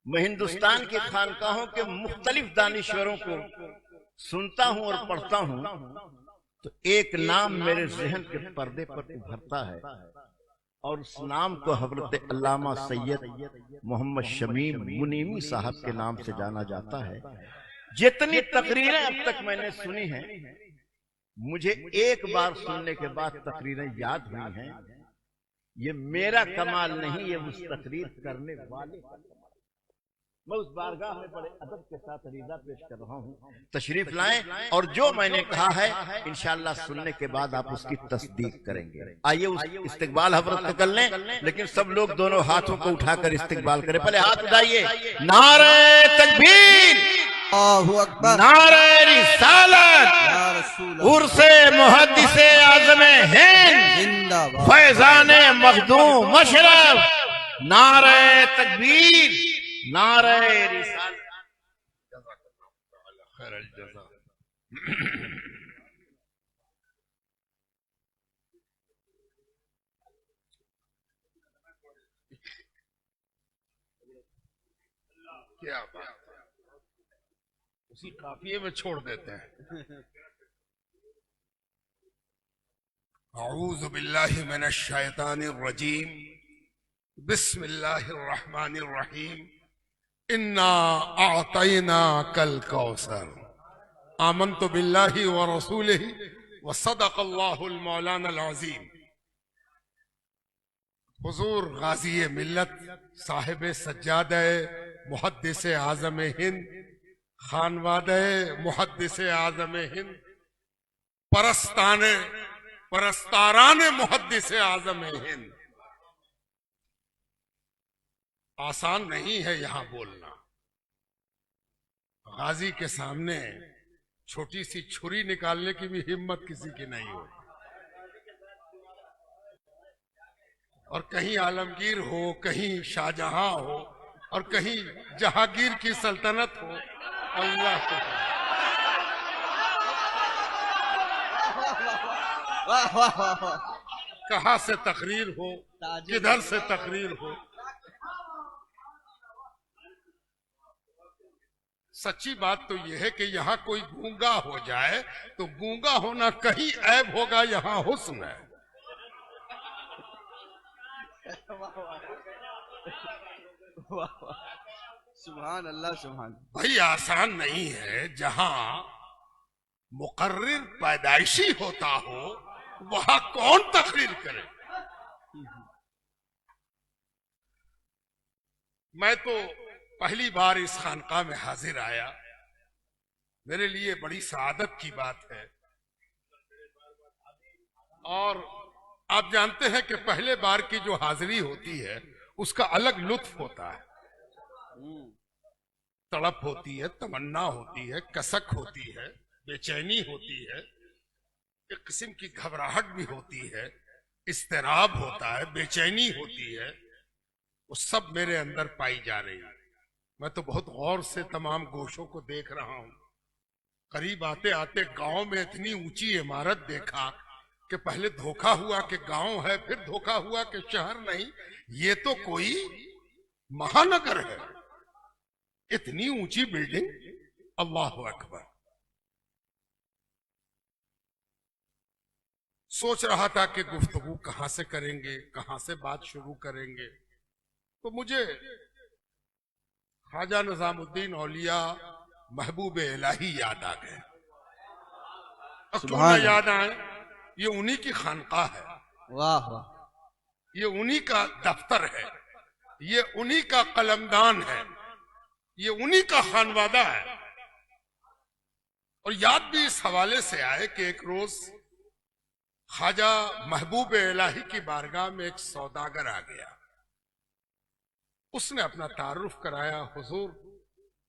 मैं हिंदुस्तान की खानकाहों के मुख्तलिफ दानिश्वरों को सुनता हूं और पढ़ता हूं तो एक नाम मेरे जहन के पर्दे पर उभरता है और उस नाम को हजरत अल्लामा सैयद मोहम्मद शमीम मुनीमी साहब के नाम से जाना जाता है। जितनी तकरीरें अब तक मैंने सुनी हैं, मुझे एक बार सुनने के बाद तकरीरें याद हुई हैं। ये मेरा कमाल नहीं, ये उस तकरीर करने वाले का कमाल। मैं उस बारगाह में बड़े अदब के साथ रिदा पेश कर रहा हूँ, तशरीफ लाएं और जो मैंने कहा है इंशाअल्लाह सुनने के बाद आप उसकी तस्दीक करेंगे। आइए उस इस्तिकबाल हजरत कर लें, लेकिन सब लोग दोनों हाथों को उठाकर इस्तिकबाल करें। पहले हाथ उठाइए, नारे तकबीर, नारे रिसालत, उर्से मुहद्दिसे आज़मे हिंद, फैज़ाने मखदूम मशरफ, नारे तकबीर, नारे रिसालत। खैरल जज़ा। क्या बात, उसी काफिये में छोड़ देते हैं। अऊज़ु बिल्लाहि मिनश शैतानिर रजीम, बिस्मिल्लाहिर रहमानिर रहीम, इन्ना आतैना कल कौसर, आमन्तु बिल्लाहि व रसूलिहि व सदक़ल्लाहुल मौलानाल अज़ीम। हुजूर गाज़ी मिल्लत, साहिब सज्जादे मुहद्दिस आज़म हिंद, खानवादे मुहद्दिस आज़म हिंद, परस्ताराने मुहद्दिस आज़म हिंद। आसान नहीं है यहां बोलना। गाजी के सामने छोटी सी छुरी निकालने की भी हिम्मत किसी की नहीं हो, और कहीं आलमगीर हो, कहीं शाहजहां हो, और कहीं जहांगीर की सल्तनत हो। अल्लाह को कहां से तकरीर हो, किधर से तकरीर हो। सच्ची बात तो यह है कि यहाँ कोई गूंगा हो जाए तो गूंगा होना कहीं ऐब होगा, यहाँ हुस्न है। सुभान अल्लाह, सुभान। भाई आसान नहीं है। जहां मुकर्रिर पैदाइशी होता हो वहां कौन तकरीर करे। मैं तो पहली बार इस खानकाह में हाजिर आया, मेरे लिए बड़ी सआदत की बात है। और आप जानते हैं कि पहले बार की जो हाजिरी होती है उसका अलग लुत्फ होता है। तड़प होती है, तमन्ना होती है, कसक होती है, बेचैनी होती है, एक किस्म की घबराहट भी होती है, इस्तिराब होता है, बेचैनी होती है। वो सब मेरे अंदर पाई जा रही है। मैं तो बहुत गौर से तमाम गोशों को देख रहा हूं। करीब आते आते गांव में इतनी ऊंची इमारत देखा कि पहले धोखा हुआ कि गांव है, फिर धोखा हुआ कि शहर नहीं, ये तो कोई महानगर है। इतनी ऊंची बिल्डिंग, अल्लाह अकबर। सोच रहा था कि गुफ्तगू कहां से करेंगे, कहां से बात शुरू करेंगे, तो मुझे ख्वाजा निजामुद्दीन औलिया महबूब इलाही याद आ गए। क्यों ना याद आए, ये उन्हीं की खानकाह है। वाह वाह। ये उन्हीं का दफ्तर है, ये उन्हीं का कलमदान है, ये उन्हीं का खानवादा है। और याद भी इस हवाले से आए कि एक रोज ख्वाजा महबूब इलाही की बारगाह में एक सौदागर आ गया। उसने अपना तारुफ कराया। हुजूर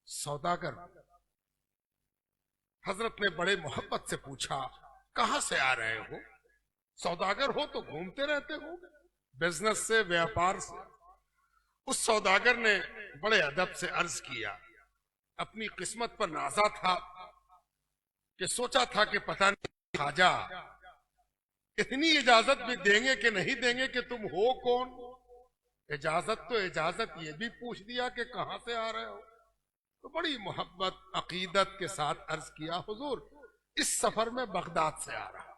सौदागर। हजरत ने बड़े मोहब्बत से पूछा, कहां से आ रहे हो? सौदागर हो तो घूमते रहते हो, बिजनेस से, व्यापार से। उस सौदागर ने बड़े अदब से अर्ज किया, अपनी किस्मत पर नाजा था कि सोचा था कि पता नहीं ख्वाजा इतनी इजाजत भी देंगे कि नहीं देंगे कि तुम हो कौन। इजाजत तो इजाजत ये भी पूछ दिया कि कहां से आ रहे हो। तो बड़ी मोहब्बत अकीदत के साथ अर्ज किया, हुजूर इस सफर में बगदाद से आ रहा।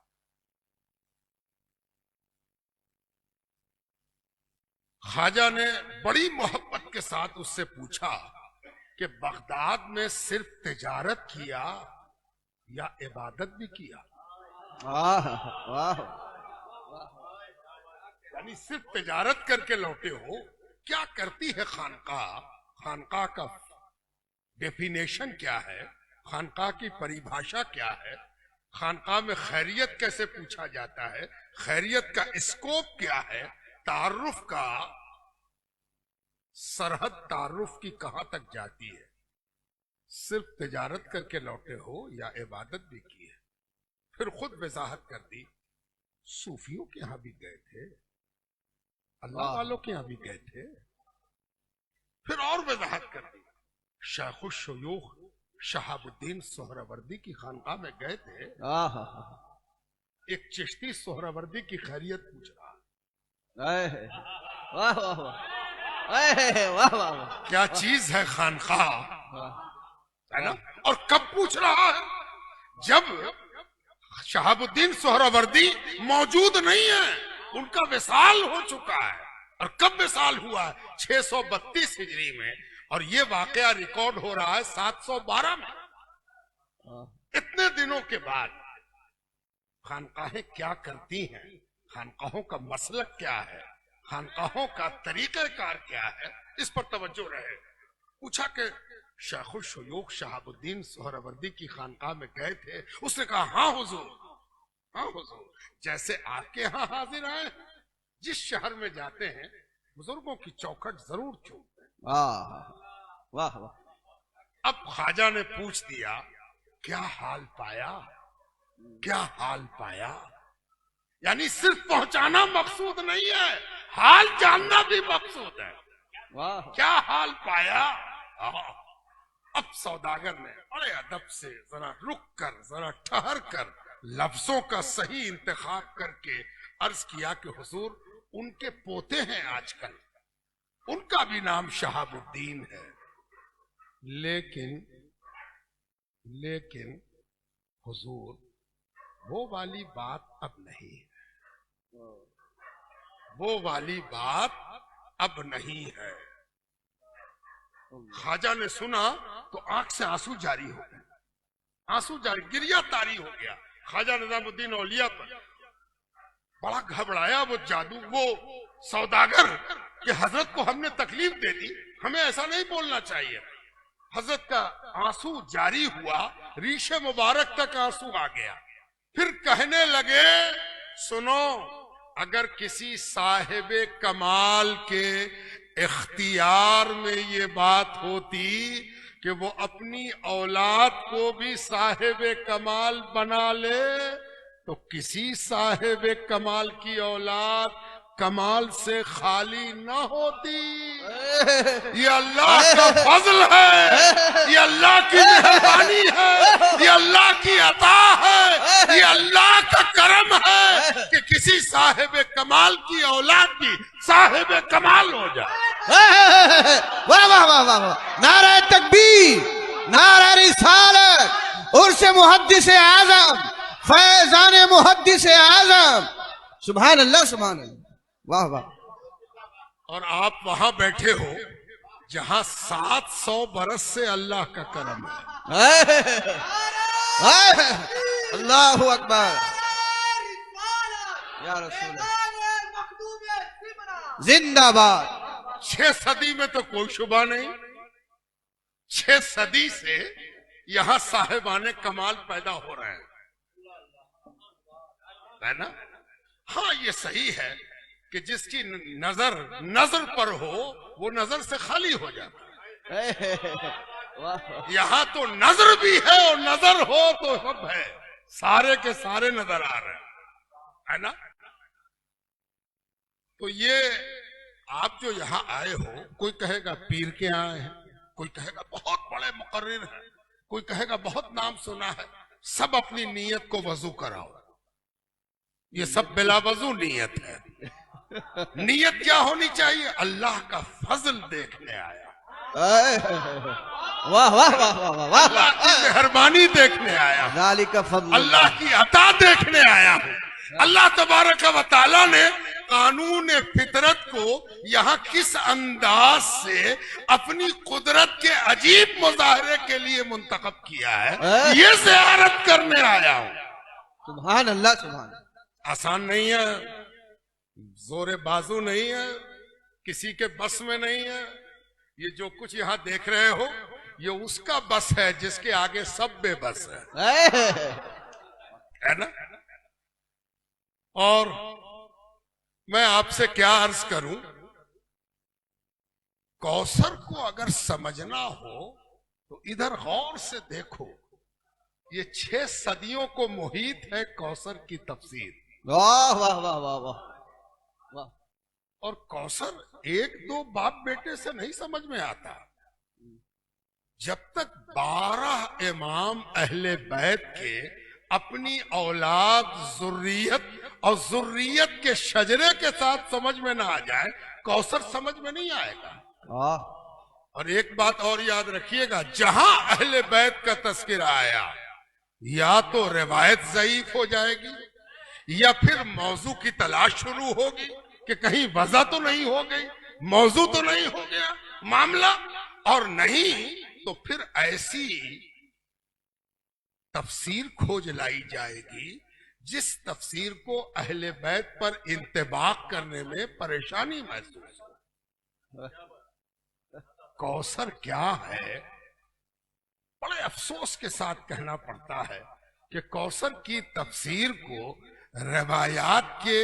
ख्वाजा ने बड़ी मोहब्बत के साथ उससे पूछा कि बगदाद में सिर्फ तिजारत किया या इबादत भी किया? वाह वाह, यानी सिर्फ तिजारत करके लौटे हो? क्या करती है खानकाह? खानकाह का डेफिनेशन क्या है? खानकाह की परिभाषा क्या है? खानकाह में खैरियत कैसे पूछा जाता है? खैरियत का स्कोप क्या है? तारुफ का सरहद तारुफ की कहां तक जाती है? सिर्फ तिजारत करके लौटे हो या इबादत भी की है? फिर खुद वजाहत कर दी, सूफियों के यहां भी गए थे, अल्लाह वालों के यहां भी गए थे। फिर और वजाहत कर दी, शेखुश-शुयूख शहाबुद्दीन सोहरावर्दी की खानकाह में गए थे। एक चिश्ती सोहरावर्दी की खैरियत पूछ रहा। वाह वाह वाह वाह, क्या चीज है खानकाह, है ना? और कब पूछ रहा है? जब शहाबुद्दीन सोहरावर्दी मौजूद नहीं है, उनका विसाल हो चुका है। और कब विसाल हुआ है? 632 हिजरी में, और ये वाकया रिकॉर्ड हो रहा है 712 में। इतने दिनों के बाद खानकाहें क्या करती हैं, खानकाहों का मसलक क्या है, खानकाहों का तरीक़ेकार क्या है, इस पर तवज्जो रहे। पूछा कि शेखुश-शुयूख शहाबुद्दीन सोहरावर्दी की खानकाह में गए थे? उसने कहा हाँ हुजूर, हाँ हुजूर। जैसे आपके यहाँ हाजिर आए, जिस शहर में जाते हैं बुजुर्गों की चौखट जरूर चूमते हैं। वाह वाह। अब ख्वाजा ने पूछ दिया, क्या हाल पाया, क्या हाल पाया? यानी सिर्फ पहुंचाना मकसूद नहीं है, हाल जानना भी मकसूद है। वाह, क्या हाल पाया? अब सौदागर ने बड़े अदब से जरा रुक कर, जरा ठहर कर, लफ्जों का सही इंतखाब करके अर्ज किया कि हुजूर उनके पोते हैं आजकल, उनका भी नाम शहाबुद्दीन है, लेकिन हुजूर वो वाली बात अब नहीं है, वो वाली बात अब नहीं है। ख्वाजा ने सुना तो आंख से आंसू जारी हो गए, आंसू जारी, गिरिया तारी हो गया। ख्वाजा निजामुद्दीन औलिया पर बड़ा घबराया वो जादू, वो सौदागर कि हजरत को हमने तकलीफ दे दी, हमें ऐसा नहीं बोलना चाहिए। हजरत का आंसू जारी हुआ, रीशे मुबारक तक आंसू आ गया। फिर कहने लगे, सुनो, अगर किसी साहिबे कमाल के इख्तियार में ये बात होती कि वो अपनी औलाद को भी साहिबे कमाल बना ले, तो किसी साहिबे कमाल की औलाद कमाल से खाली न होती। ये अल्लाह का फजल है, ये अल्लाह की मेहरबानी है, ये अल्लाह की अता है, ये अल्लाह का करम है कि किसी साहिबे कमाल की औलाद भी साहिबे कमाल हो जाए। वाह वाह वाह वाह, नारे तकबीर, नारे रिसालत, उर्स मुहद्दिस आज़म, फैज़ान मुहद्दिस आज़म, सुभान अल्लाह सुभान अल्लाह, वाह वाह। और आप वहां बैठे हो जहां 700 बरस से अल्लाह का करम है। अल्लाहु अकबर, या रसूल जिंदाबाद। 6 सदी में तो कोई शुबा नहीं, 6 सदी से यहां साहिबाने कमाल पैदा हो रहे हैं, है ना? हाँ, ये सही है कि जिसकी नजर पर हो वो नजर से खाली हो जाता है। यहां तो नजर भी है और नजर हो तो सब है, सारे के सारे नजर आ रहे हैं, है ना? तो ये आप जो यहां आए हो, कोई कहेगा पीर के आए हैं, कोई कहेगा बहुत बड़े मुकर्रिर हैं, कोई कहेगा बहुत नाम सुना है। सब अपनी नीयत को वजू कराओ, ये सब बिला वजू नीयत है। नीयत क्या होनी चाहिए? अल्लाह का फजल देखने आया, वाह वाह वाह वाह वाह वाह अल्लाह की मेहरबानी देखने आया, ज़ालिका फज़ल अल्लाह की अता देखने आया हूं। अल्लाह तबारक व तआला ने कानून फितरत को यहाँ किस अंदाज से अपनी कुदरत के अजीब मुजाहरे के लिए मुंतखब किया है, ये ज़ियारत करने आया हूं। सुभान अल्लाह सुभान। आसान नहीं है, जोरे बाजू नहीं है, किसी के बस में नहीं है। ये जो कुछ यहाँ देख रहे हो, ये उसका बस है जिसके आगे सब बेबस है ना। और मैं आपसे क्या अर्ज करूं, कौसर को अगर समझना हो तो इधर गौर से देखो। ये 6 सदियों को मुहित है कौसर की तफसीर। वाह वाह वाह वाह वाह वाह। और कौसर एक दो बाप बेटे से नहीं समझ में आता। जब तक 12 इमाम अहले बैत के अपनी औलाद, जुर्रियत और जुर्रियत के शजरे के साथ समझ में ना आ जाए, कौसर समझ में नहीं आएगा। और एक बात और याद रखिएगा, जहां अहले बैत का तस्करा आया, या तो रिवायत ज़ईफ हो जाएगी या फिर मौजू की तलाश शुरू होगी कि कहीं वजह तो नहीं हो गई, मौजू तो नहीं हो गया मामला, और नहीं तो फिर ऐसी तफसीर खोज लाई जाएगी जिस तफसीर को अहले बैत पर इंतबाक करने में परेशानी महसूस हो। कौसर क्या है, बड़े अफसोस के साथ कहना पड़ता है कि कौसर की तफसीर को रवायात के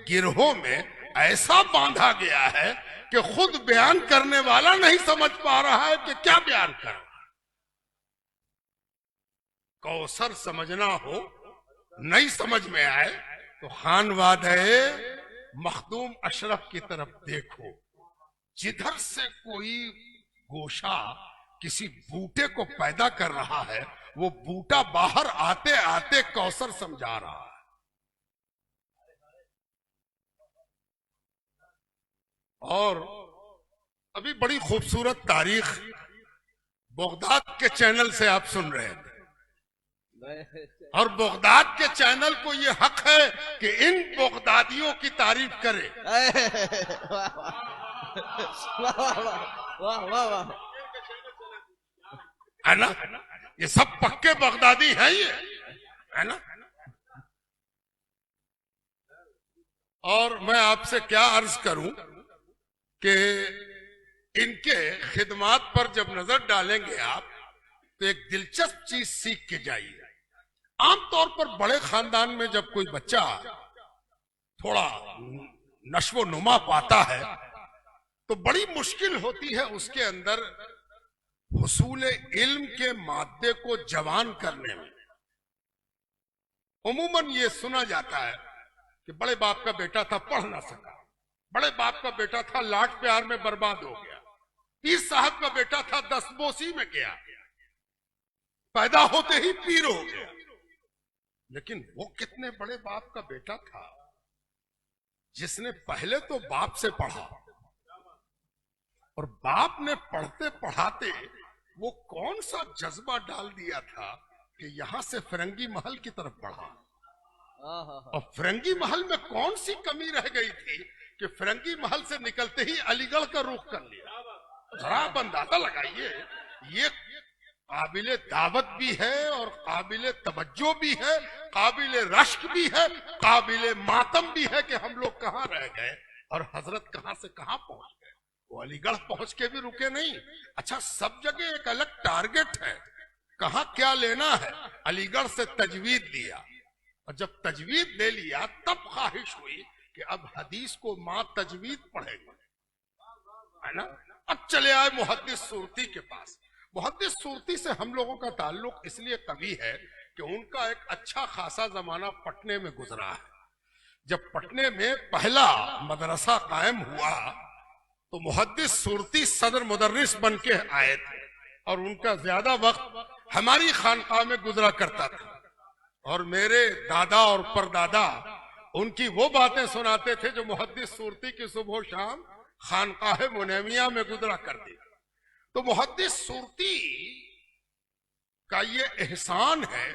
गिरोह में ऐसा बांधा गया है कि खुद बयान करने वाला नहीं समझ पा रहा है कि क्या बयान कर रहा है। कौसर समझना हो, नहीं समझ में आए तो खान वादे मखदूम अशरफ की तरफ देखो। जिधर से कोई गोशा किसी बूटे को पैदा कर रहा है, वो बूटा बाहर आते आते कौसर समझा रहा है। और अभी बड़ी खूबसूरत तारीख बगदाद के चैनल से आप सुन रहे थे, और बगदाद के चैनल को ये हक है कि इन बगदादियों की तारीफ करे। है ना, ये सब पक्के बगदादी हैं ये, है ना। और मैं आपसे क्या अर्ज करूं कि इनके खिदमात पर जब नजर डालेंगे आप, तो एक दिलचस्प चीज सीख के जाइए। आमतौर पर बड़े खानदान में जब कोई बच्चा थोड़ा नश्वो नुमा पाता है, तो बड़ी मुश्किल होती है उसके अंदर हुसूल इल्म के मादे को जवान करने में। उमूमन ये सुना जाता है कि बड़े बाप का बेटा था, पढ़ ना सका, बड़े बाप का बेटा था, लाड प्यार में बर्बाद हो गया, पीर साहब का बेटा था, दसबोसी में गया, पैदा होते ही पीर हो गया। लेकिन वो कितने बड़े बाप का बेटा था जिसने पहले तो बाप से पढ़ा, और बाप ने पढ़ते पढ़ाते वो कौन सा जज्बा डाल दिया था कि यहां से फिरंगी महल की तरफ बढ़ा। और फिरंगी महल में कौन सी कमी रह गई थी कि फिरंगी महल से निकलते ही अलीगढ़ का रुख कर लिया। जरा आप अंदाजा लगाइए, ये काबिले दावत भी है और काबिले तवज्जो भी है, काबिले रश्क भी है, काबिले मातम भी है कि हम लोग कहाँ रह गए और हजरत कहाँ से कहाँ पहुंच गए। वो अलीगढ़ पहुंच के भी रुके नहीं। अच्छा, सब जगह एक अलग टारगेट है, कहाँ क्या लेना है। अलीगढ़ से तजवीद लिया, और जब तजवीद ले लिया तब ख्वाहिश हुई कि अब हदीस को मां तजवीद पढ़ेंगे, है ना। अब चले आए मुहद्दिस सूरती के पास। मुहद्दिस सूरती से हम लोगों का ताल्लुक इसलिए कभी है कि उनका एक अच्छा खासा जमाना पटने में गुजरा है। जब पटने में पहला मदरसा कायम हुआ तो मुहद्दिस सूरती सदर मुदर्रिस बन के आए थे, और उनका ज्यादा वक्त हमारी खानकाह में गुजरा करता था। और मेरे दादा और परदादा उनकी वो बातें सुनाते थे जो मुहद्दिस सूरती की सुबह शाम खानकाह मुनैमिया में गुजरा करती। तो मुहद्दिस सूरती का ये एहसान है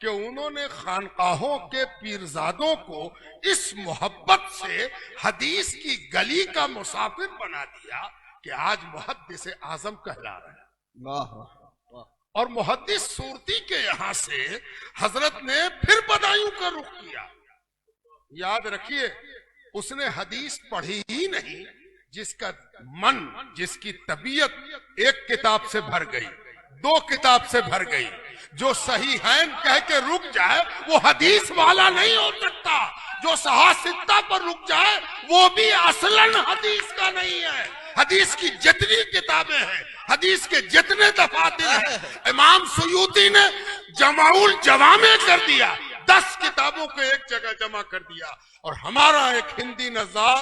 कि उन्होंने खानकाहों के पीरजादों को इस मोहब्बत से हदीस की गली का मुसाफिर बना दिया कि आज मुहद्दिस आजम कहला रहे हैं। वाह वाह और मुहद्दिस सूरती के यहां से हजरत ने फिर बदायूं का रुख किया। याद रखिए, उसने हदीस पढ़ी ही नहीं, जिसका मन, जिसकी तबीयत एक किताब से भर गई, 2 किताब से भर गई, जो सही है कह के रुक जाए वो हदीस वाला नहीं हो सकता। जो सहासित्ता पर रुक जाए वो भी असलन हदीस का नहीं है। हदीस की जितनी किताबें हैं, हदीस के जितने दफातर हैं, इमाम सुयूती ने जमाउल जवामे कर दिया, 10 किताबों को एक जगह जमा कर दिया। और हमारा एक हिंदी नज़ार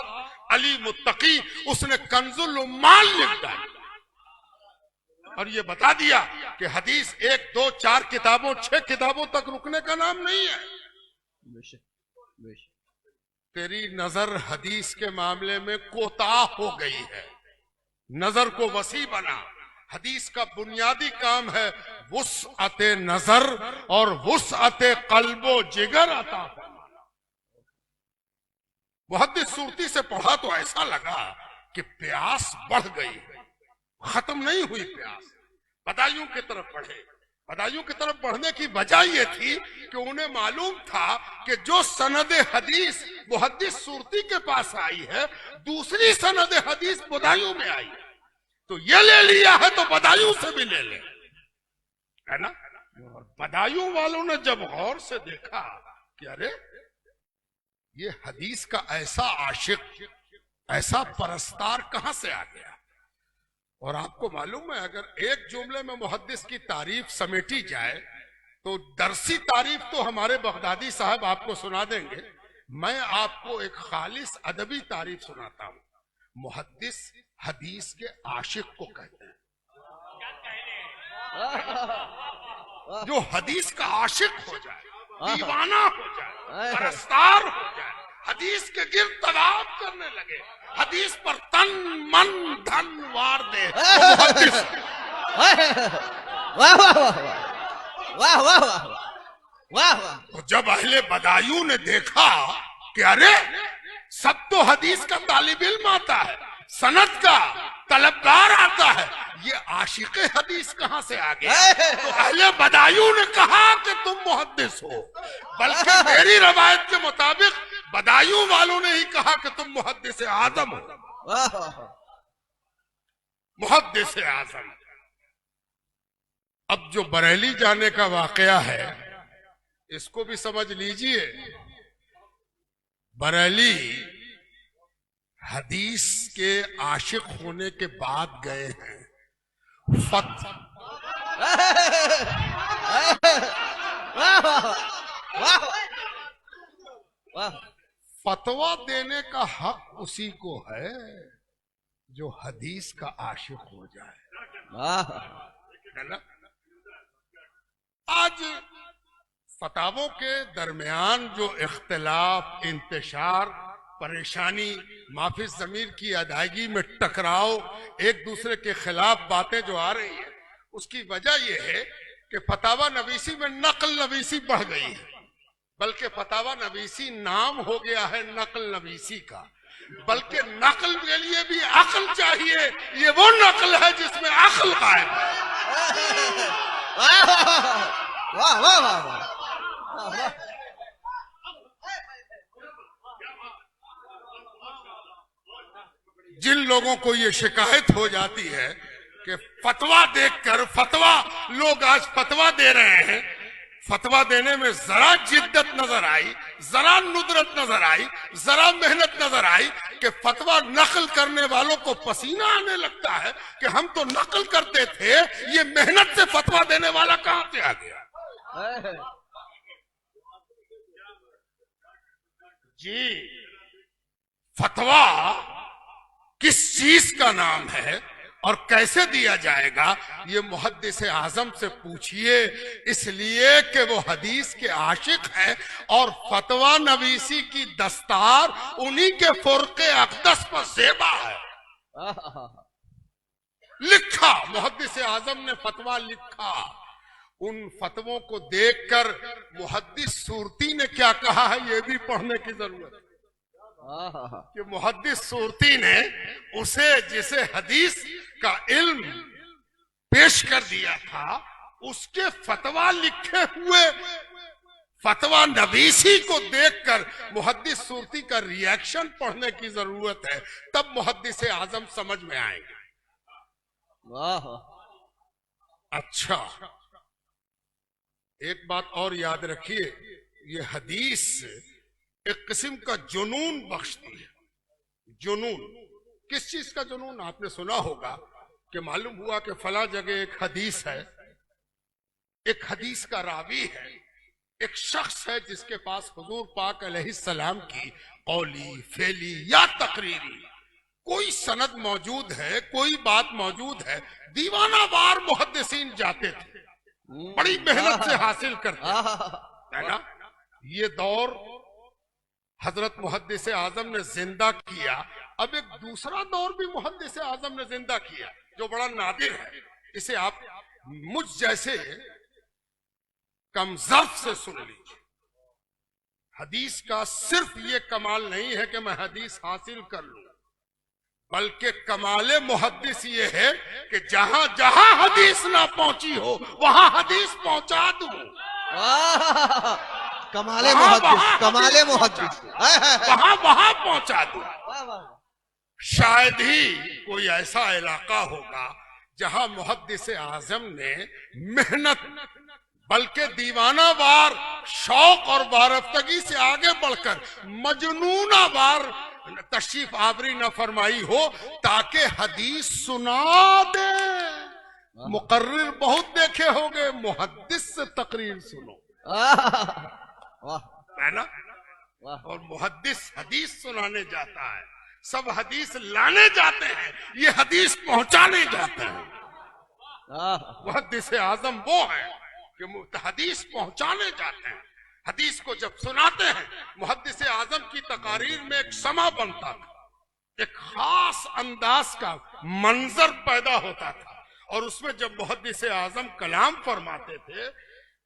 अली मुत्तकी, उसने कंजुल उम्माल लिख डाली और ये बता दिया कि हदीस 1, 2, 4 किताबों, 6 किताबों तक रुकने का नाम नहीं है। तेरी नजर हदीस के मामले में कोताह हो गई है, नजर को वसी बना। हदीस का बुनियादी काम है वुसअते नजर और वुसअते कल्बो जिगर अता फरमाना। मुहद्दिस सूरती से पढ़ा तो ऐसा लगा कि प्यास बढ़ गई है, खत्म नहीं हुई प्यास। बदायूं की तरफ बढ़े। बदायूं की तरफ बढ़ने की वजह यह थी कि उन्हें मालूम था कि जो सनद हदीस मुहद्दिस सूरती के पास आई है, दूसरी सनद हदीस बदायूं में आई है। तो ये ले लिया है तो बदायूं से भी ले ले, है ना। और बदायूं वालों ने जब गौर से देखा कि अरे ये हदीस का ऐसा आशिक, ऐसा परस्तार कहां से आ गया। और आपको मालूम है, अगर एक जुमले में मुहद्दिस की तारीफ समेटी जाए तो दरसी तारीफ तो हमारे बगदादी साहब आपको सुना देंगे। मैं आपको एक खालिस अदबी तारीफ सुनाता हूं। मुहद्दिस हदीस के आशिक को कहते हैं। जो हदीस का आशिक हो जाए, दीवाना हो जाए, परस्तार हो जाए, हदीस के गिर्द तवाफ करने लगे, हदीस पर तन मन धन वार दे, तो मुहद्दिस। वाह वाह वाह वाह वाह वाह वाह। तो जब अहले बदायूं ने देखा कि अरे सब तो हदीस का तालिब इल्म आता है, सनद का तलबगार आता है, ये आशिक हदीस कहां से आ गया। तो अहले बदायूं ने कहा कि तुम मुहद्दिस हो, बल्कि मेरी रवायत के मुताबिक बदायूं वालों ने ही कहा कि तुम मुहद्दिस आजम हो, मुहद्दिस आजम। अब जो बरेली जाने का वाकया है, इसको भी समझ लीजिए। बरेली हदीस के आशिक होने के बाद गए हैं। फतवा देने का हक उसी को है जो हदीस का आशिक हो जाए, है ना। आज फतावों के दरमियान जो इख्तिलाफ, इंतशार, परेशानी, माफी ज़मीर की अदायगी में टकराव, एक दूसरे के खिलाफ बातें जो आ रही है, उसकी वजह यह है कि फतावा नवीसी में नकल नवीसी बढ़ गई है। बल्कि फतावा नवीसी नाम हो गया है नकल नवीसी का। बल्कि नकल के लिए भी अक्ल चाहिए। ये वो नकल है जिसमें अक्ल गायब है। वाह वाह वाह। जिन लोगों को ये शिकायत हो जाती है कि फतवा देखकर, फतवा लोग आज फतवा दे रहे हैं, फतवा देने में जरा जिद्दत नजर आई, जरा नुदरत नजर आई, जरा मेहनत नजर आई कि फतवा नकल करने वालों को पसीना आने लगता है कि हम तो नकल करते थे, ये मेहनत से फतवा देने वाला कहां से आ गया। जी, फतवा किस चीज का नाम है और कैसे दिया जाएगा ये मुहद्दिस आजम से पूछिए, इसलिए कि वो हदीस के आशिक है और फतवा नवीसी की दस्तार उन्हीं के फुर्के अक़दस पर ज़ेबा है। लिखा, मुहद्दिस आजम ने फतवा लिखा। उन फतवों को देखकर मुहद्दिस सूरती ने क्या कहा है ये भी पढ़ने की जरूरत है कि मुहद्दिस सूरती ने उसे जिसे हदीस का इल्म पेश कर दिया था उसके फतवा लिखे हुए फतवा नवीसी को देखकर मुहद्दिस सूरती का रिएक्शन पढ़ने की जरूरत है, तब मुहद्दिस आजम समझ में आएंगे। अच्छा, एक बात और याद रखिए, ये हदीस एक किस्म का जुनून बख्शती है। जुनून, किस चीज का जुनून? आपने सुना होगा कि मालूम हुआ कि फला जगह एक हदीस है, एक हदीस का रावी है, एक शख्स है जिसके पास हुजूर पाक अलैहिस्सलाम की कौली, फेली या तकरीरी कोई सनद मौजूद है, कोई बात मौजूद है। दीवाना वार मुहद्दिसीन जाते थे, बड़ी मेहनत से हासिल करते है ना। ये दौर हजरत मुहद्दिस आजम ने जिंदा किया। अब एक दूसरा दौर भी मुहद्दिस आजम ने जिंदा किया जो बड़ा नादिर है। इसे आप मुझ जैसे कमजर्फ से सुन लीजिए। हदीस का सिर्फ ये कमाल नहीं है कि मैं हदीस हासिल कर लूं, बल्कि कमाले मुहद्दिस ये है कि जहां जहां हदीस ना पहुंची हो वहां हदीस पहुंचा दूं। कमाले मुहद्दिस, कमाले मुहद्दिस, वहां वहां पहुंचा दूं। शायद ही कोई ऐसा इलाका होगा जहां मुहद्दिस आजम ने मेहनत बल्कि दीवानावार शौक और वारफ्तगी से आगे बढ़कर मजनूनावार तशरीफ आवरी न फरमाई हो ताकि हदीस सुना दे। मुकर्रिर बहुत देखे होंगे, मुहद्दिस से तकरीर सुनो, है ना। और मुहद्दिस हदीस सुनाने जाता है, सब हदीस लाने जाते हैं, ये हदीस पहुंचाने जाते हैं। मुहद्दिस आजम वो है कि हदीस पहुंचाने जाते हैं। हदीस को जब सुनाते हैं, मुहद्दिस आजम की तकारीर में एक समा बनता था, एक खास अंदाज का मंजर पैदा होता था, और उसमें जब मुहद्दिस आजम कलाम फरमाते थे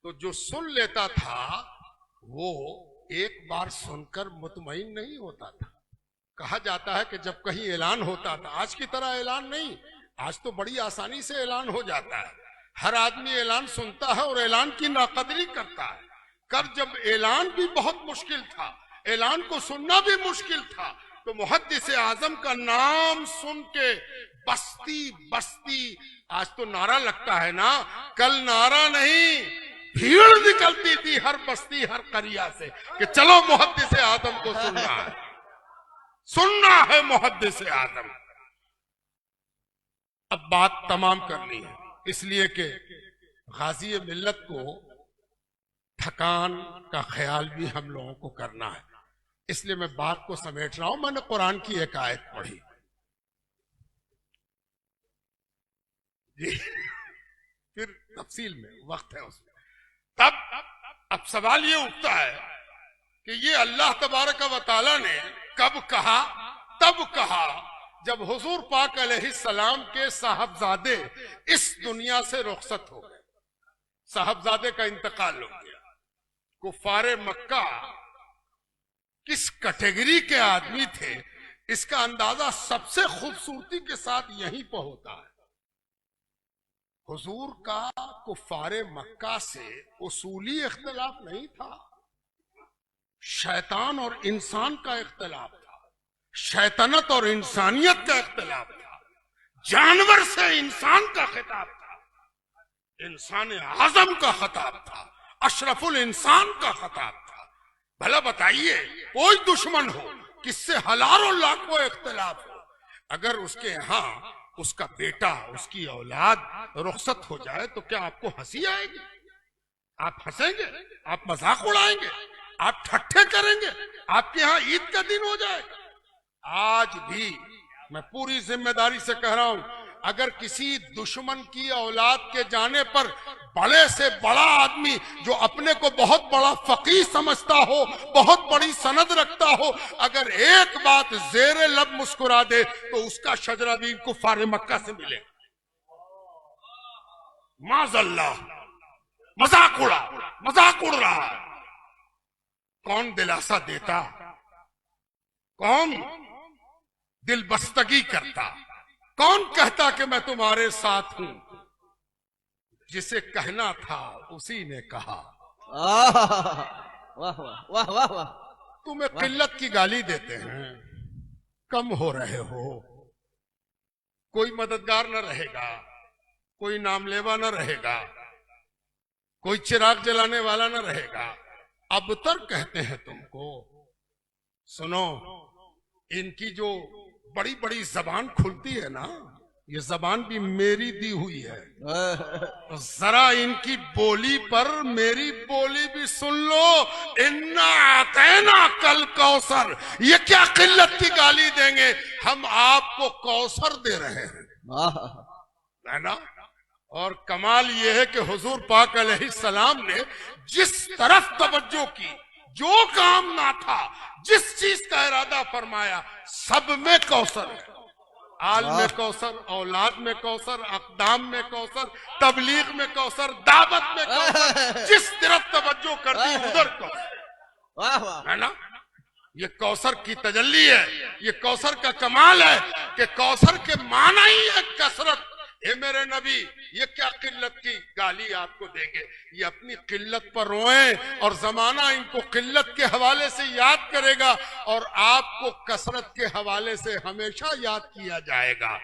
तो जो सुन लेता था वो एक बार सुनकर मुतमईन नहीं होता था। कहा जाता है कि जब कहीं ऐलान होता था, आज की तरह ऐलान नहीं, आज तो बड़ी आसानी से ऐलान हो जाता है, हर आदमी ऐलान सुनता है और ऐलान की नाकदरी करता है। कर जब ऐलान भी बहुत मुश्किल था, ऐलान को सुनना भी मुश्किल था, तो मुहद्दिस आजम का नाम सुन के बस्ती बस्ती, आज तो नारा लगता है ना, कल नारा नहीं, भीड़ निकलती थी हर बस्ती हर करिया से कि चलो मुहद्दिस आजम को सुनना है, सुनना है मुहद्दिस आजम। अब बात तमाम करनी है, इसलिए कि गाजी मिल्लत को थकान का ख्याल भी हम लोगों को करना है, इसलिए मैं बात को समेट रहा हूं। मैंने कुरान की एक आयत पढ़ी जी, फिर तफसील में वक्त है उसमें। तब अब सवाल ये उठता है कि ये अल्लाह तबारक व तआला ने कब कहा? तब कहा जब हुजूर पाक अलैहिस्सलाम के साहबजादे इस दुनिया से रुखसत हो गए, साहबजादे का इंतकाल हो गया। कुफारे मक्का किस कैटेगरी के आदमी थे इसका अंदाजा सबसे खूबसूरती के साथ यहीं पर होता है। हुजूर का कुफारे मक्का से उसूली इख्तिलाफ नहीं था, शैतान और इंसान का इख्तिलाफ था, शैतानत और इंसानियत का इख्तिलाफ था, जानवर से इंसान का खिताब था, इंसान आजम का खिताब था, अशरफुल इंसान का खिताब था। भला बताइए, कोई दुश्मन हो, किससे हजारों लाखों इख्तिलाफ हो, अगर उसके यहाँ उसका बेटा, उसकी औलाद रुखसत हो जाए तो क्या आपको हंसी आएगी? आप हंसेंगे? आप मजाक उड़ाएंगे? आप ठट्ठे करेंगे? आपके यहाँ ईद का दिन हो जाएगा? आज भी मैं पूरी जिम्मेदारी से कह रहा हूं, अगर किसी दुश्मन की औलाद के जाने पर बड़े से बड़ा आदमी जो अपने को बहुत बड़ा फकीह समझता हो, बहुत बड़ी सनद रखता हो, अगर एक बात जेरे लब मुस्कुरा दे तो उसका शजरा भी कुफार मक्का से मिले। माज़अल्लाह, मजाक उड़ रहा है। कौन दिलासा देता, कौन दिल बस्तगी करता, कौन कहता कि मैं तुम्हारे साथ हूं? जिसे कहना था उसी ने कहा। वाह वाह वाह वाह वाह। तुम्हें किल्लत की गाली देते हैं, कम हो रहे हो, कोई मददगार न रहेगा, कोई नामलेवा न रहेगा, कोई चिराग जलाने वाला न रहेगा, अबतर कहते हैं तुमको। सुनो, इनकी जो बड़ी बड़ी जबान खुलती है ना, ये जबान भी मेरी दी हुई है, तो जरा इनकी बोली पर मेरी बोली भी सुन लो। इन्ना आतैना कल कौसर, ये क्या किल्लत की गाली देंगे, हम आपको कौसर दे रहे हैं, है ना। और कमाल ये है कि हुजूर पाक अलैहिस्सलाम ने जिस तरफ तवज्जो की, जो काम ना था, जिस चीज का इरादा फरमाया, सब में कौसर है। आल में कौसर, औलाद में कौसर, अक़दाम में कौसर, तबलीग में कौसर, दावत में कौसर, जिस तरफ तवज्जो कर दी उधर कौसर, है ना। ये कौसर की तजल्ली है, ये कौसर का कमाल है कि कौसर के माना ही है कसरत। हे मेरे नबी, ये क्या किल्लत की गाली आपको देंगे, ये अपनी किल्लत पर रोएं और जमाना इनको किल्लत के हवाले से याद करेगा और आपको कसरत के हवाले से हमेशा याद किया जाएगा।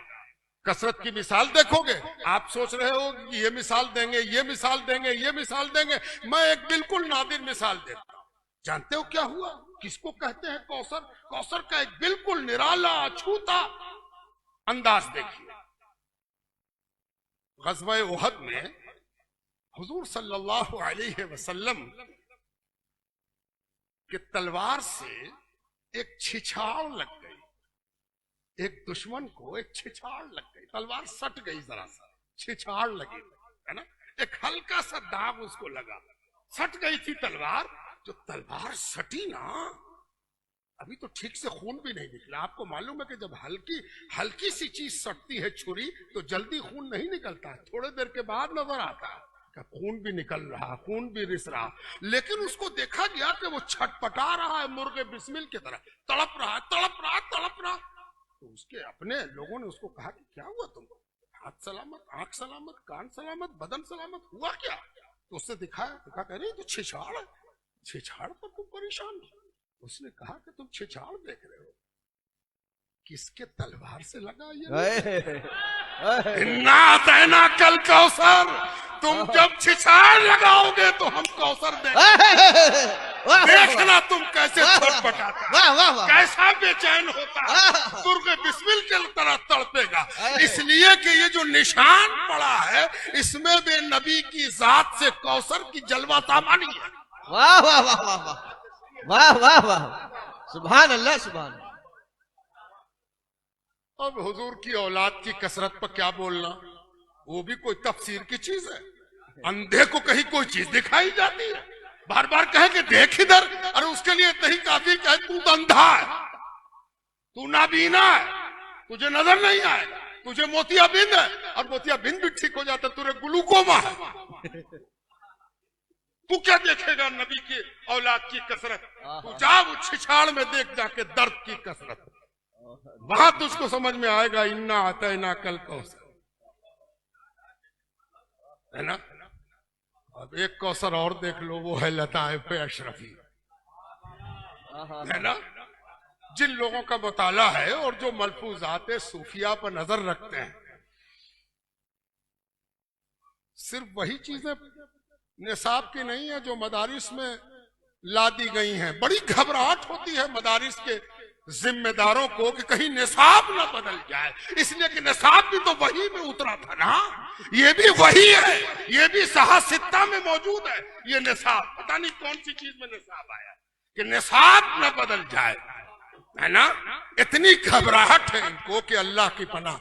कसरत की मिसाल देखोगे, आप सोच रहे हो कि ये मिसाल देंगे, ये मिसाल देंगे, ये मिसाल देंगे। मैं एक बिल्कुल नादिर मिसाल देता हूं। जानते हो क्या हुआ, किसको कहते हैं कौसर? कौसर का एक बिल्कुल निराला अछूता अंदाज देखिए। ग़ज़वा उहद में हुजूर सल्लल्लाहु अलैहि वसल्लम के तलवार से एक छिछाड़ लग गई, एक दुश्मन को एक छिछाड़ लग गई, तलवार सट गई, जरा सा छिछाड़ लगी, है ना, एक हल्का सा दाग उसको लगा, सट गई थी तलवार। जो तलवार सटी ना, अभी तो ठीक से खून भी नहीं निकला। आपको मालूम है कि जब हल्की सी चीज सटती है, छुरी, तो जल्दी खून नहीं निकलता, थोड़ी देर के बाद नजर आता है खून भी निकल रहा, खून भी रिस रहा। लेकिन उसको देखा गया कि वो छटपटा रहा है मुर्गे बिस्मिल की तरह, तड़प रहा, तड़प रहा, तड़प रहा। तो उसके अपने लोगों ने उसको कहा कि क्या हुआ तुमको, हाथ सलामत, आंख सलामत, कान सलामत, बदन सलामत, हुआ क्या? तो उससे दिखा कह रही तो छिछाड़ है, छिछाड़ पर तुम परेशान हो। उसने कहा कि तुम छिछाड़ देख रहे हो, किसके तलवार से लगा ये? इन्ना देना कल कौसर, तुम जब छिछाड़ लगाओगे तो हम कौसर देंगे। देखना तुम कैसे छटपटाता, कैसा बेचैन होता, दुर्गे बिस्मिल के तरह तड़पेगा। इसलिए कि ये जो निशान पड़ा है, इसमें भी नबी की जात से कौसर की जलवा सामानी है। वाह वाह वाह वाह वाह वाह वाह वाह, सुभान अल्लाह, सुभान। अब हुजूर की औलाद की कसरत पर क्या बोलना, वो भी कोई तफसीर की चीज है। अंधे को कहीं कोई चीज दिखाई जाती है, बार बार कहे कि देख इधर, अरे उसके लिए नहीं काफी कहे तू तो अंधा है, तू नाबीना है, तुझे नजर नहीं आएगा, तुझे मोतियाबिंद है, और मोतियाबिंद भी ठीक हो जाता, तुझे ग्लूकोमा है। तू क्या देखेगा नबी की औलाद की कसरत? तू जा वो छिछाड़ में देख जाके दर्द की कसरत, वहां तुझको समझ में आएगा। इन्ना आतैना कल कौसर, है ना। अब एक कौसर और देख लो, वो है लताइफ अशरफी, है ना। जिन लोगों का मुताला है और जो मलफूजात सूफिया पर नजर रखते हैं, सिर्फ वही चीजें निसाब की नहीं है जो मदारिस में ला दी गई हैं। बड़ी घबराहट होती है मदारिस के जिम्मेदारों को कि कहीं निसाब ना बदल जाए, इसलिए कि निसाब भी तो वही में उतरा था ना, ये भी वही है, ये भी सहासित्ता में मौजूद है। ये निसाब पता नहीं कौन सी चीज में निसाब आया कि निसाब ना बदल जाए, है ना। इतनी घबराहट है इनको कि अल्लाह की पनाह।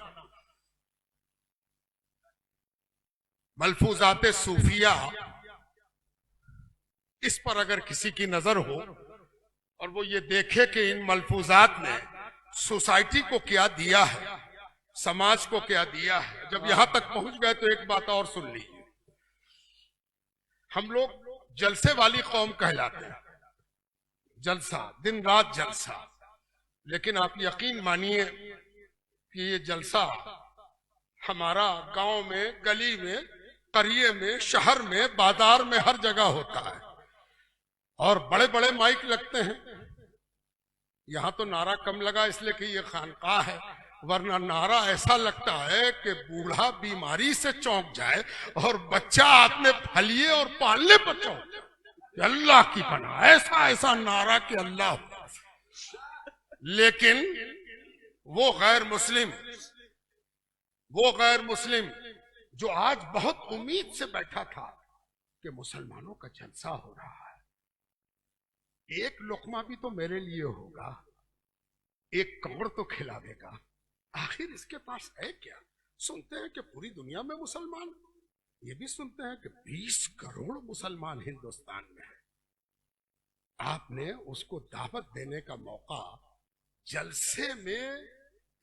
मलफूजात सूफिया, इस पर अगर किसी की नजर हो और वो ये देखे कि इन मलफूजात ने सोसाइटी को क्या दिया है, समाज को क्या दिया है, जब यहां तक पहुंच गए तो एक बात और सुन लीजिए। हम लोग जलसे वाली कौम कहलाते हैं, जलसा, दिन रात जलसा। लेकिन आप यकीन मानिए कि ये जलसा हमारा गांव में, गली में, करिए में, शहर में, बाजार में, हर जगह होता है और बड़े बड़े माइक लगते हैं। यहां तो नारा कम लगा इसलिए कि ये खानकाह है, वरना नारा ऐसा लगता है कि बूढ़ा बीमारी से चौंक जाए और बच्चा आपने फलिए और पालने पर चौंक जाए। अल्लाह की पनाह, ऐसा ऐसा नारा कि अल्लाह। लेकिन वो गैर मुस्लिम जो आज बहुत उम्मीद से बैठा था कि मुसलमानों का जलसा हो रहा है, एक लुकमा भी तो मेरे लिए होगा, एक कमर तो खिला देगा, आखिर इसके पास है क्या। सुनते हैं कि पूरी दुनिया में मुसलमान, ये भी सुनते हैं कि 20 करोड़ मुसलमान हिंदुस्तान में है। आपने उसको दावत देने का मौका जलसे में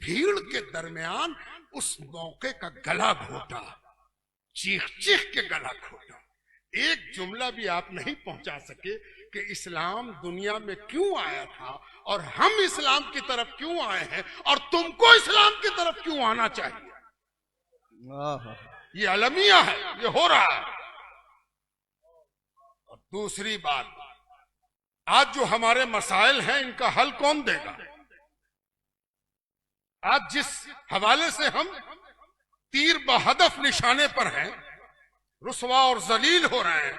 भीड़ के दरमियान उस मौके का गला घोटा, चीख चीख के गला घोटा। एक जुमला भी आप नहीं पहुंचा सके कि इस्लाम दुनिया में क्यों आया था और हम इस्लाम की तरफ क्यों आए हैं और तुमको इस्लाम की तरफ क्यों आना चाहिए। ये अलमिया है, ये हो रहा है। और दूसरी बात, आज जो हमारे मसाइल हैं इनका हल कौन देगा। आज जिस हवाले से हम तीर बहदफ निशाने पर हैं, रुसवा और जलील हो रहे हैं,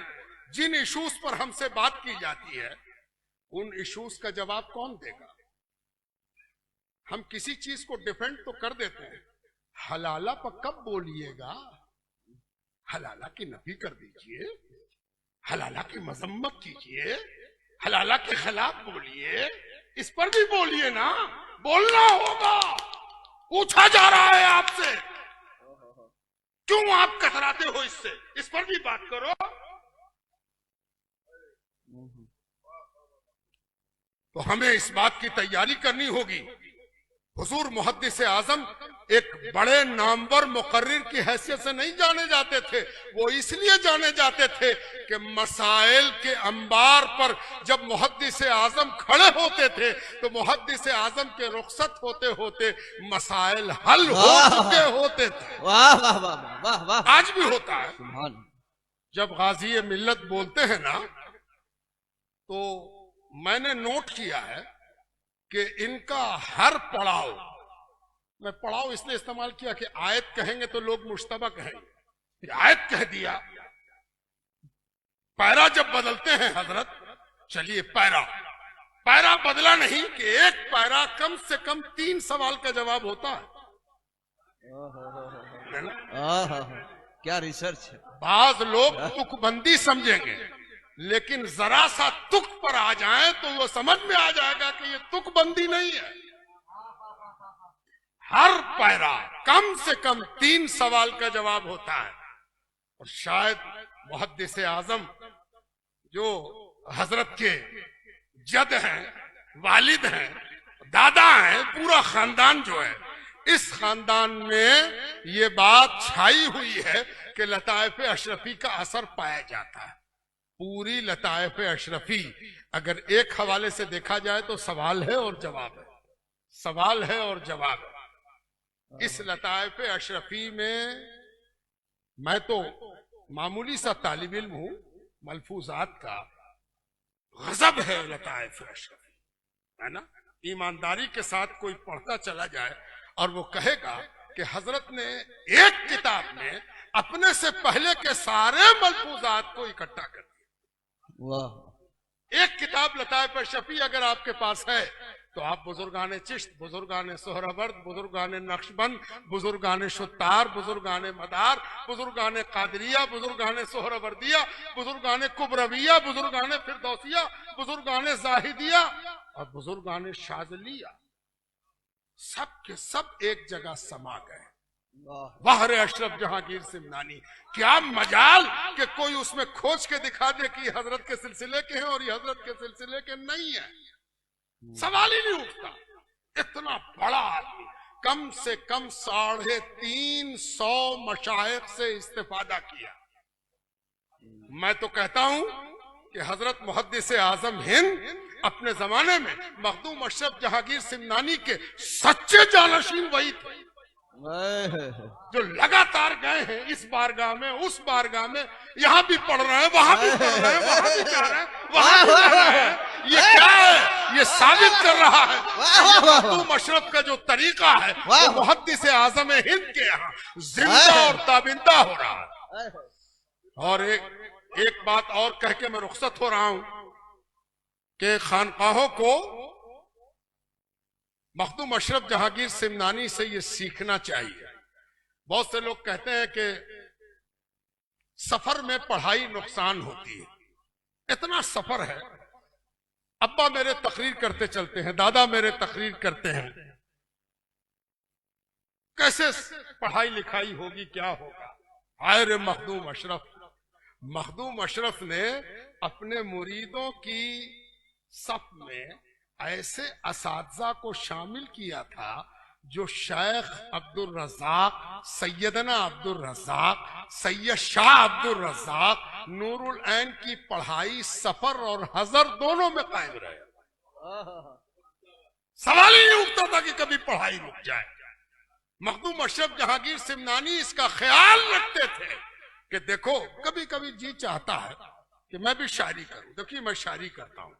जिन इशूज पर हमसे बात की जाती है, उन इशूज का जवाब कौन देगा। हम किसी चीज को डिफेंड तो कर देते हैं, हलाला पर कब बोलिएगा। हलाला की नफी कर दीजिए, हलाला की मजम्मत कीजिए, हलाला के खिलाफ बोलिए, इस पर भी बोलिए ना, बोलना होगा। पूछा जा रहा है आपसे, क्यों आप कतराते हो इससे, इस पर भी बात करो। तो हमें इस बात की तैयारी करनी होगी। हुजूर मुहद्दिस आजम एक बड़े नामवर मुकर्रिर की हैसियत से नहीं जाने जाते थे, वो इसलिए जाने जाते थे कि मसाइल के अंबार पर जब मुहद्दिस आजम खड़े होते थे तो मुहद्दिस आजम के रुखसत होते होते मसाइल हल हो चुके होते थे। वाह वाह वाह वाह वाह। आज भी होता है। जब गाजी मिल्लत बोलते हैं ना, तो मैंने नोट किया है कि इनका हर पड़ाव, मैं पड़ाव इसलिए इस्तेमाल किया कि आयत कहेंगे तो लोग मुश्तबा कहेंगे, आयत कह दिया। पैरा जब बदलते हैं हजरत, चलिए पैरा बदला नहीं कि एक पैरा कम से कम 3 सवाल का जवाब होता है ना? क्या रिसर्च है। बाज लोग तुकबंदी समझेंगे, लेकिन जरा सा तुक पर आ जाए तो वो समझ में आ जाएगा कि ये तुकबंदी नहीं है। हर पैरा कम से कम 3 सवाल का जवाब होता है। और शायद मुहद्दिस आजम जो हजरत के जद हैं, वालिद हैं, दादा हैं, पूरा खानदान जो है, इस खानदान में ये बात छाई हुई है कि लताइफ अशरफी का असर पाया जाता है। पूरी लताइफ अशरफी अगर एक हवाले से देखा जाए तो सवाल है और जवाब है, सवाल है और जवाब है। इस लताइफ अशरफी में मैं तो मामूली सा तालिब इल्म हूं, मलफूजात का गजब है लताइफ अशरफी, है ना। ईमानदारी के साथ कोई पढ़ता चला जाए और वो कहेगा कि हजरत ने एक किताब में अपने से पहले के सारे मलफूजात को इकट्ठा कर दिया। वाह। एक किताब लताइफ अशरफी अगर आपके पास है तो आप बुजुर्गाने चिश्त, बुजुर्गाने सोहरावर्द, बुजुर्गाने नक्शबंद, बुजुर्गाने शुत्तार, बुजुर्गाने मदार, बुजुर्गाने कादरिया, बुजुर्गाने सोहरावर्दिया, बुजुर्गाने कुबरविया, बुजुर्गाने फिरदौसिया, बुजुर्गाने जाहिदिया और बुजुर्गाने शाजलिया, सब के सब एक जगह समा गए। बाहर अशरफ जहांगीर सिमनानी। क्या मजाल कि कोई उसमें खोज के दिखा दे कि ये हजरत के सिलसिले के हैं और ये हजरत के सिलसिले के नहीं है। सवाल ही नहीं उठता। इतना बड़ा आदमी, कम से कम 350 मशाइख से इस्तेफादा किया। मैं तो कहता हूं कि हजरत मुहद्दिस आजम हिंद अपने जमाने में मखदूम अशरफ जहांगीर सिमनानी के सच्चे जानशीन वही थे जो लगातार गए हैं इस बारगाह में, उस बारगाह में, यहाँ भी पढ़ रहे हैं, वहां भी पढ़ रहे हैं, वहां भी जा रहे हैं, वहां भी जा रहे हैं। ये क्या है? ये साबित कर रहा है मखदूम अशरफ का जो तरीका है वो मुहद्दिस आजम हिंद के यहाँ जिंदा और ताबिंदा हो रहा है। और एक बात और कह के मैं रुखसत हो रहा हूं कि खानकाहों को मखदूम अशरफ जहांगीर सिमनानी से ये सीखना चाहिए। बहुत से लोग कहते हैं कि सफर में पढ़ाई नुकसान होती है। इतना सफर है, अब्बा मेरे तकरीर करते चलते हैं, दादा मेरे तकरीर करते हैं, कैसे पढ़ाई लिखाई होगी, क्या होगा? हाय रे मखदूम अशरफ। मखदूम अशरफ ने अपने मुरीदों की सफ में ऐसे असातिज़ा को शामिल किया था जो शेख अब्दुल रज़ाक, सैयदना अब्दुल रज़ाक, सैयद शाह अब्दुल रज़ाक, नूरुल ऐन की पढ़ाई सफर और हजर दोनों में कायम रहे। सवाल ही नहीं उठता था कि कभी पढ़ाई रुक जाए। मखदूम अशरफ जहांगीर सिमनानी इसका ख्याल रखते थे कि देखो कभी कभी जी चाहता है कि मैं भी शायरी करूं। देखिए मैं शायरी करता हूं।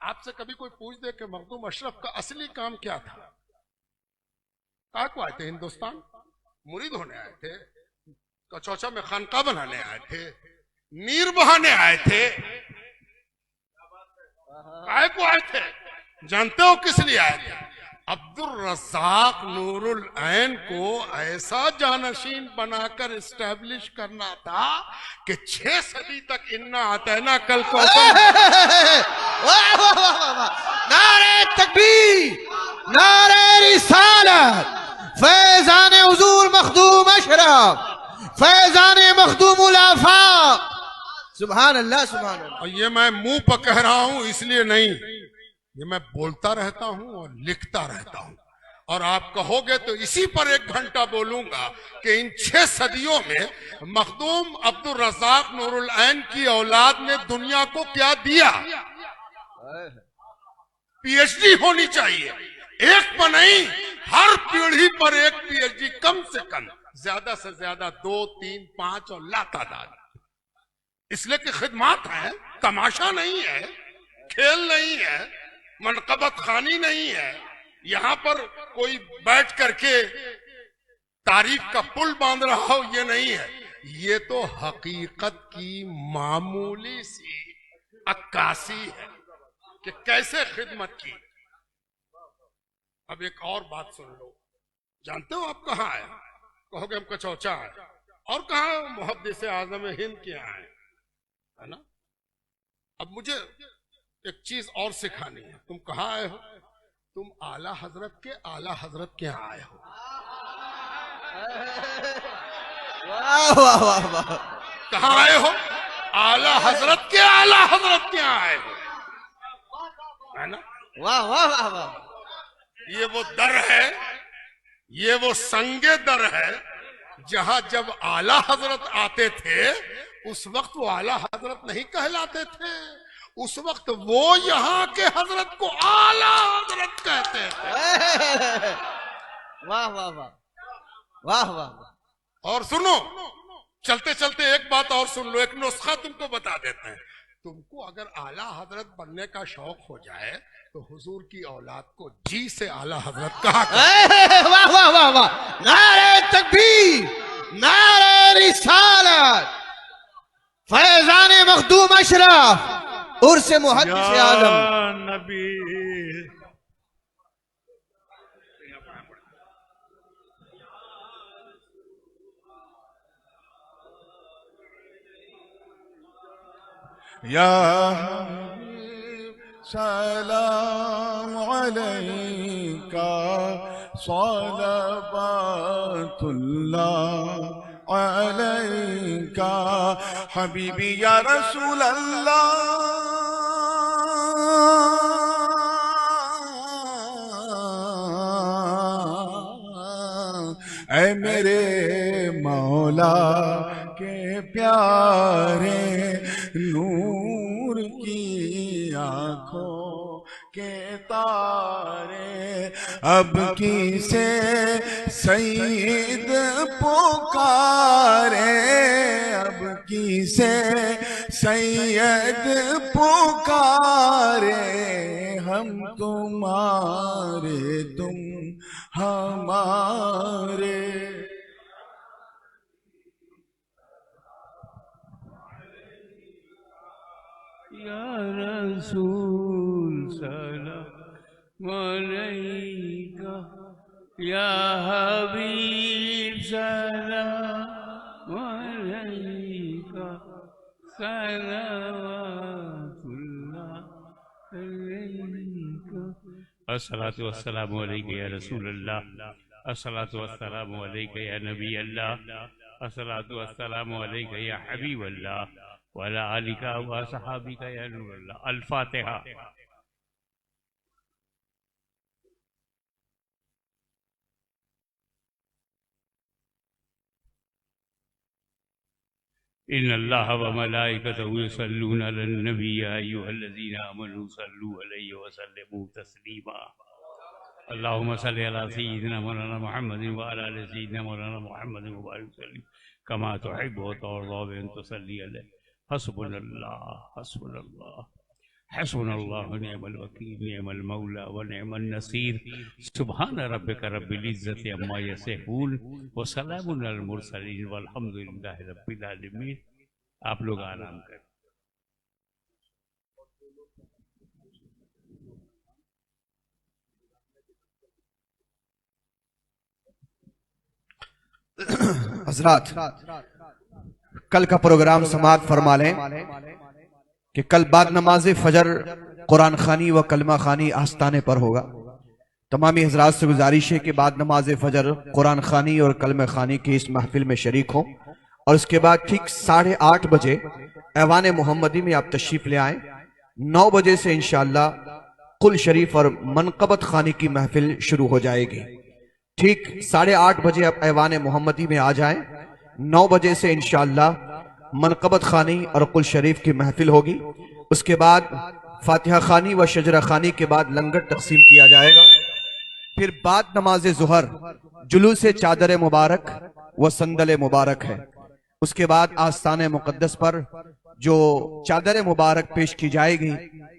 आपसे कभी कोई पूछ दे कि मखदूम अशरफ का असली काम क्या था? कहा को आए थे हिंदुस्तान? मुरीद होने आए थे, कचौचा में खानका बनाने आए थे, नीर बहाने आए थे। काय को आए थे? जानते हो किस लिए आए थे? अब्दुल रज़ाक नूरुल ऐन को ऐसा जानशीन बनाकर इस्टेब्लिश करना था कि 6 सदी तक इन्ना आतैना कल को नारे तकबीर, नारे रिसालत, फैजान हुजूर मखदूम अशरफ, फैजान मखदूमुल आफाक। सुभान अल्लाह, सुभान अल्लाह। और ये मैं मुंह पर कह रहा हूं इसलिए नहीं, ये मैं बोलता रहता हूं और लिखता रहता हूं। और आप कहोगे तो इसी पर 1 घंटा बोलूंगा कि इन 6 सदियों में मखदूम अब्दुल रज़ाक नूरुल ऐन की औलाद ने दुनिया को क्या दिया। पीएचडी होनी चाहिए, एक पर नहीं, हर पीढ़ी पर एक पीएचडी कम से कम, ज्यादा से ज्यादा 2, 3, 5 और लातादाद। इसलिए कि खिदमत है, तमाशा नहीं है, खेल नहीं है, मनकबत खानी नहीं है। यहां पर कोई बैठ करके तारीफ का पुल बांध रहा हो, ये नहीं है। ये तो हकीकत की मामूली सी अक्कासी है कि कैसे खिदमत की। अब एक और बात सुन लो। जानते हो आप कहाँ आए? कहोगे हम कचौचा है। और कहाँ? मुहद्दिस आजम हिंद के यहाँ है ना। अब मुझे एक चीज और सिखानी है। तुम कहाँ आए हो? तुम आला हजरत के यहाँ आए हो। वाह वाह वाह वाह। कहाँ आए हो? आला हजरत के यहाँ आए हो, है ना। वाह वाह वाह वाह। ये वो दर है, ये वो संगे दर है जहां जब आला हजरत आते थे उस वक्त वो आला हजरत नहीं कहलाते थे। उस वक्त वो यहाँ के हजरत को आला हजरत कहते थे। वाह वाह वाह वाह वाह। और सुनो, चलते चलते एक बात और सुन लो, एक नुस्खा तुमको बता देते हैं। तुमको अगर आला हजरत बनने का शौक हो जाए तो हुजूर की औलाद को जी से आला हजरत कहा। वाह वाह वाह वाह। नारे तकबीर, नारे रिसालत, फैजान मखदूम अशरफ, उर्स मुहद्दिस आजम नबी। या सलाम अलैका सलावतुल्लाह अलैका हबीबी या रसूल अल्लाह। ऐ मेरे मौला के प्यारे नूर की आंखों के तारे, अब किसे सईद पुकारे, अब किसे सैयद पुकारे, हम तुम्हारे तुम हमारे। या रसूल सलाम अलैका, या हबीब सलाम अलैका, सलावतुल्लाह अलैका। अस्सलातु वस्सलामु अलैका या रसूल अल्लाह, अस्सलातु वस्सलामु अलैका या नबी अल्लाह, अस्सलातु वस्सलामु अलैका या हबीब अल्लाह वाला आलिका व सहाबिका या नूर अल्लाह। अल फातिहा। इन्नल्लाह व मलाइकतहु युसल्लूना अलन नबी या अय्युहल्लज़ीना आमनू सल्लू अलैहि व सल्लिमू तस्लीमा। अल्लाहुम्मा सल्लि अला सय्यिदिना मौलाना मुहम्मदिन व अला आलि सय्यिदिना मौलाना मुहम्मदिन व बारिक वसल्लिम कमा तुहिब्बु व तर्ज़ा व तुसल्ली अलैहि। हस्बुनल्लाह हस्बुनल्लाह हस्बुनल्लाह व निअमल वकील निअमल मौला व निअमन नसीर। सुब्हान रब्बिका रब्बिल इज्जति अम्मा यसिफून व सलामुन अलल मुरसलीन वल्हम्दुलिल्लाहि रब्बिल आलमीन। आप लोग आराम करें। हजरात, कल का प्रोग्राम समाप्त फरमा लें कि कल बाद नमाज फजर कुरान खानी व कलमा खानी आस्ताने पर होगा। तमामी हजरात से गुजारिश है कि बाद नमाज फजर कुरान खानी और कलमा खानी की इस महफिल में शरीक हों और उसके बाद ठीक 8:30 बजे ऐवान मोहम्मदी में आप तशरीफ ले आए। 9 बजे से इंशाअल्लाह कुल शरीफ और मनकबत खानी की महफिल शुरू हो जाएगी। ठीक 8:30 बजे आप ऐवान मोहम्मदी में आ जाएं। 9 बजे से इंशाअल्लाह मनकबत खानी और कुल शरीफ की महफिल होगी। उसके बाद फातिहा खानी व शजरा खानी के बाद लंगर तकसीम किया जाएगा। फिर बाद नमाज जुहर जुलूस चादर मुबारक व संदल मुबारक है। उसके बाद आस्ताने मुकद्दस पर जो चादर मुबारक पेश की जाएगी,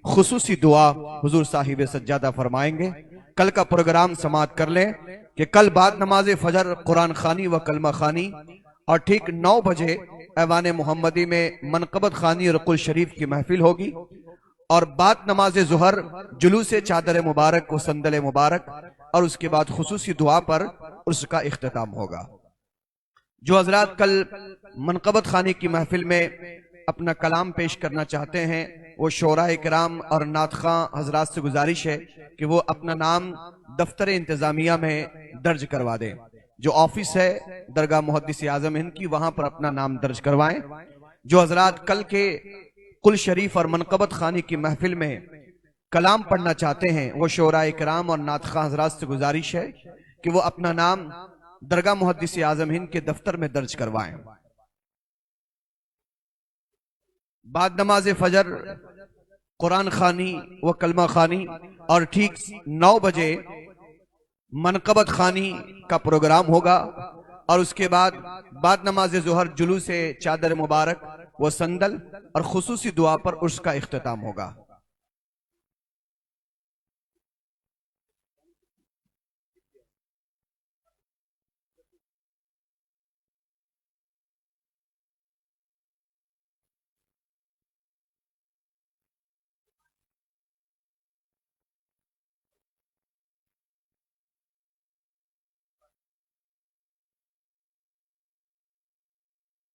खुसूसी दुआ हुजूर साहिब सज्जादा फरमाएंगे। कल का प्रोग्राम समाप्त कर लें कि कल बाद नमाज फजर कुरान खानी व कलमा खानी और ठीक 9 बजे ऐवान मोहम्मदी में मनकबत खानी और कुल शरीफ की महफिल होगी और बाद नमाज जुहर जुलूस चादर मुबारक व संदल मुबारक और उसके बाद खुसूसी दुआ पर उसका इख्तिताम होगा। जो हजरात कल मनकबत खानी की महफिल में अपना कलाम पेश करना चाहते हैं वो शोराए किराम और नात खां हजरात से गुजारिश है कि वो अपना नाम दफ्तर इंतजामिया में दर्ज करवा दें। जो ऑफिस है दरगाह मुहद्दिस आजम हिंद की, वहां पर अपना नाम दर्ज करवाएं। जो हजरात कल के कुल शरीफ और मनकबत खानी की महफिल में कलाम पढ़ना चाहते हैं वो शोराए किराम और नात खां हजरात से गुजारिश है कि वो अपना नाम दरगाह मुहद्दिस आजम हिंद के दफ्तर में दर्ज करवाएं। बाद नमाज फजर कुरान खानी व कलमा खानी और ठीक 9 बजे मनकबत खानी का प्रोग्राम होगा और उसके बाद नमाज जुहर जुलूस चादर मुबारक व संदल और खुसूसी दुआ पर उसका इख्तिताम होगा।